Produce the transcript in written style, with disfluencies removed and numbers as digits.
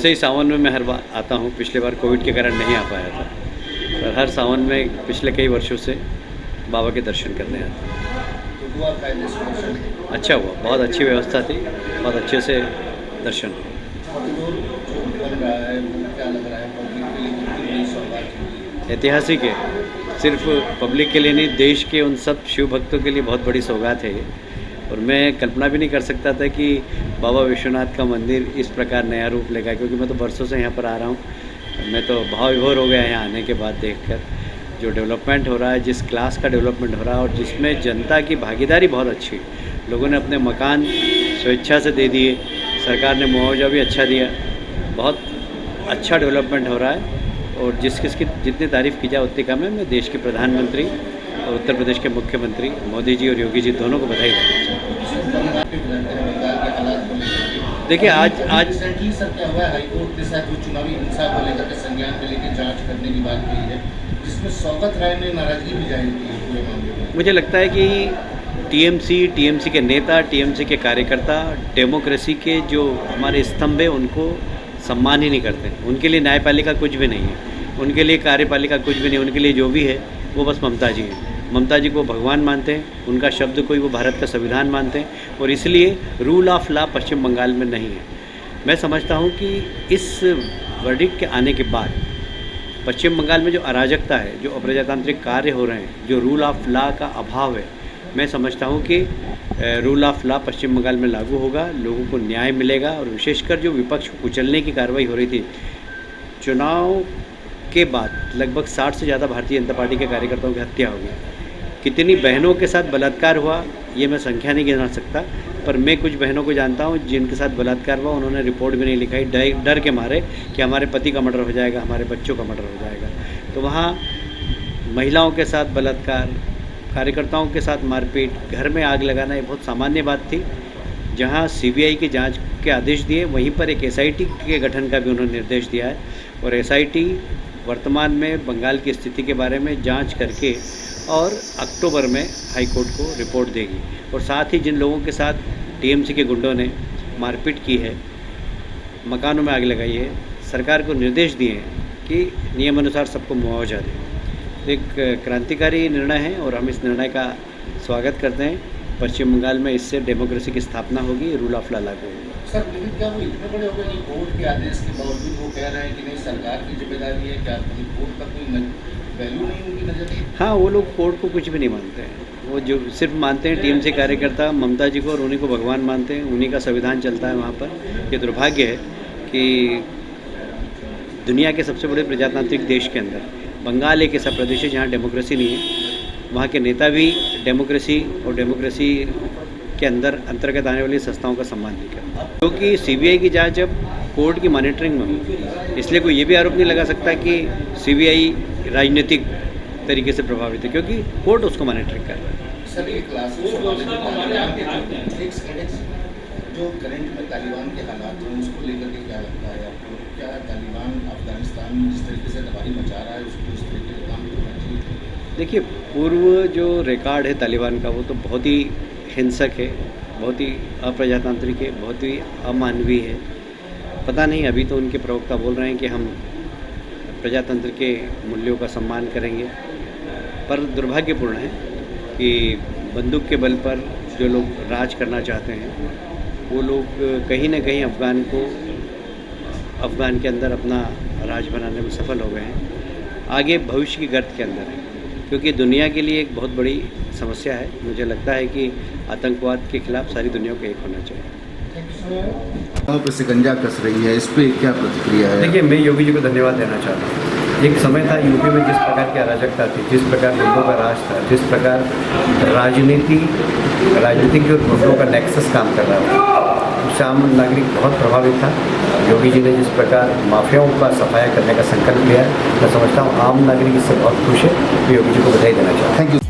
वैसे ही सावन में मैं हर बार आता हूँ। पिछले बार कोविड के कारण नहीं आ पाया था, पर हर सावन में पिछले कई वर्षों से बाबा के दर्शन करने आता हूँ। अच्छा हुआ, बहुत अच्छी व्यवस्था थी, बहुत अच्छे से दर्शन ऐतिहासिक है। सिर्फ पब्लिक के लिए नहीं, देश के उन सब शिव भक्तों के लिए बहुत बड़ी सौगात है ये। और मैं कल्पना भी नहीं कर सकता था कि बाबा विश्वनाथ का मंदिर इस प्रकार नया रूप लेगा, क्योंकि मैं तो बरसों से यहाँ पर आ रहा हूँ। मैं तो भाव विभोर हो गया यहाँ आने के बाद देखकर जो डेवलपमेंट हो रहा है, जिस क्लास का डेवलपमेंट हो रहा है और जिसमें जनता की भागीदारी बहुत अच्छी। लोगों ने अपने मकान स्वेच्छा से दे दिए, सरकार ने मुआवजा भी अच्छा दिया, बहुत अच्छा डेवलपमेंट हो रहा है। और जिसकी जितनी तारीफ़ की जाए उतनी कम है। मैं देश के प्रधानमंत्री और उत्तर प्रदेश के मुख्यमंत्री मोदी जी और योगी जी दोनों को बधाई देना चाहता हूँ। देखिए आज रिसेंटली सर क्या हुआ है, हाईकोर्ट के साथ जो चुनावी हिंसा को लेकर के संज्ञान में लेकर जांच करने की बात कही है, जिसमें सौगत राय ने नाराजगी भी जाहिर की है पूरे मामले में। मुझे लगता है कि टीएमसी के नेता, टीएमसी के कार्यकर्ता डेमोक्रेसी के जो हमारे स्तंभ है उनको सम्मान ही नहीं करते। उनके लिए न्यायपालिका कुछ भी नहीं है, उनके लिए कार्यपालिका कुछ भी नहीं, उनके लिए जो भी है वो बस ममता जी है। ममता जी को भगवान मानते हैं, उनका शब्द कोई वो भारत का संविधान मानते हैं और इसलिए रूल ऑफ लॉ पश्चिम बंगाल में नहीं है। मैं समझता हूँ कि इस वर्डिक्ट के आने के बाद पश्चिम बंगाल में जो अराजकता है, जो अप्रजातांत्रिक कार्य हो रहे हैं, जो रूल ऑफ लॉ का अभाव है, मैं समझता हूँ कि रूल ऑफ लॉ पश्चिम बंगाल में लागू होगा, लोगों को न्याय मिलेगा। और विशेषकर जो विपक्ष को कुचलने की कार्रवाई हो रही थी, चुनाव के बाद लगभग 60 से ज़्यादा भारतीय जनता पार्टी के कार्यकर्ताओं की हत्या हो गई। कितनी बहनों के साथ बलात्कार हुआ ये मैं संख्या नहीं गिना सकता, पर मैं कुछ बहनों को जानता हूँ जिनके साथ बलात्कार हुआ, उन्होंने रिपोर्ट भी नहीं लिखाई डर के मारे कि हमारे पति का मर्डर हो जाएगा, हमारे बच्चों का मर्डर हो जाएगा। तो वहाँ महिलाओं के साथ बलात्कार, कार्यकर्ताओं के साथ मारपीट, घर में आग लगाना ये बहुत सामान्य बात थी। जहाँ सीबीआई की जांच के आदेश दिए, वहीं पर एक एसआईटी के गठन का भी उन्होंने निर्देश दिया है। और एसआईटी वर्तमान में बंगाल की स्थिति के बारे में जांच करके और अक्टूबर में हाई कोर्ट को रिपोर्ट देगी। और साथ ही जिन लोगों के साथ टीएमसी के गुंडों ने मारपीट की है, मकानों में आग लगाई है, सरकार को निर्देश दिए हैं कि नियमानुसार सबको मुआवजा दें। तो एक क्रांतिकारी निर्णय है और हम इस निर्णय का स्वागत करते हैं। पश्चिम बंगाल में इससे डेमोक्रेसी की स्थापना होगी, रूल ऑफ लॉ लागू होगी। सर लेकिन क्या वो इतने बड़े हो गए कि कोर्ट के आदेश के बावजूद वो कह रहे हैं कि नहीं सरकार की जिम्मेदारी है, क्या कोर्ट का कोई वैल्यू नहीं उनकी नज़र में? हाँ, वो लोग कोर्ट को कुछ भी नहीं मानते हैं। वो जो सिर्फ मानते हैं टीएमसी कार्यकर्ता ममता जी को, और उन्हीं को भगवान मानते हैं, उन्हीं का संविधान चलता है वहाँ पर। ये दुर्भाग्य है कि दुनिया के सबसे बड़े प्रजातांत्रिक देश के अंदर बंगाल एक ऐसा प्रदेश है जहाँ डेमोक्रेसी नहीं है। वहाँ के नेता भी डेमोक्रेसी और डेमोक्रेसी के अंतर्गत आने वाली संस्थाओं का सम्मान नहीं करते। क्योंकि सीबीआई की जांच अब कोर्ट की मॉनिटरिंग में हो, इसलिए कोई ये भी आरोप नहीं लगा सकता कि सीबीआई राजनीतिक तरीके से प्रभावित है, क्योंकि कोर्ट उसको मॉनिटरिंग कर रहा है। सर ये क्लासेस जो करंट में तालिबान के हालात हैं उसको लेकर के क्या लगता है आपको? क्या तालिबान अफगानिस्तान में जिस तरीके से तबाही मचा रहा है उसको इस तरीके का काम करना चाहिए? देखिए, पूर्व जो रिकॉर्ड है तालिबान का वो तो बहुत ही हिंसक है, बहुत ही अप्रजातांत्रिक है, बहुत ही अमानवीय है। पता नहीं, अभी तो उनके प्रवक्ता बोल रहे हैं कि हम प्रजातंत्र के मूल्यों का सम्मान करेंगे, पर दुर्भाग्यपूर्ण है कि बंदूक के बल पर जो लोग राज करना चाहते हैं वो लोग कहीं ना कहीं अफ़गान के अंदर अपना राज बनाने में सफल हो गए हैं। आगे भविष्य की गर्त के अंदर है, क्योंकि दुनिया के लिए एक बहुत बड़ी समस्या है। मुझे लगता है कि आतंकवाद के खिलाफ सारी दुनिया को एक होना चाहिए। पे शिकंजा कस रही है, इस पर क्या प्रतिक्रिया है? देखिए, मैं योगी जी को धन्यवाद देना चाहता हूँ। एक समय था यूपी में जिस प्रकार की अराजकता थी, जिस प्रकार गुंडों का राज था, जिस प्रकार राजनीतिक जो गुंडों का नेक्सस काम कर रहा था, उससे आम नागरिक बहुत प्रभावित था। योगी जी ने जिस प्रकार माफियाओं का सफाया करने का संकल्प लिया, मैं समझता हूँ आम नागरिक इससे बहुत खुश है। तो योगी जी को बधाई देना चाहता हूँ। Thank you.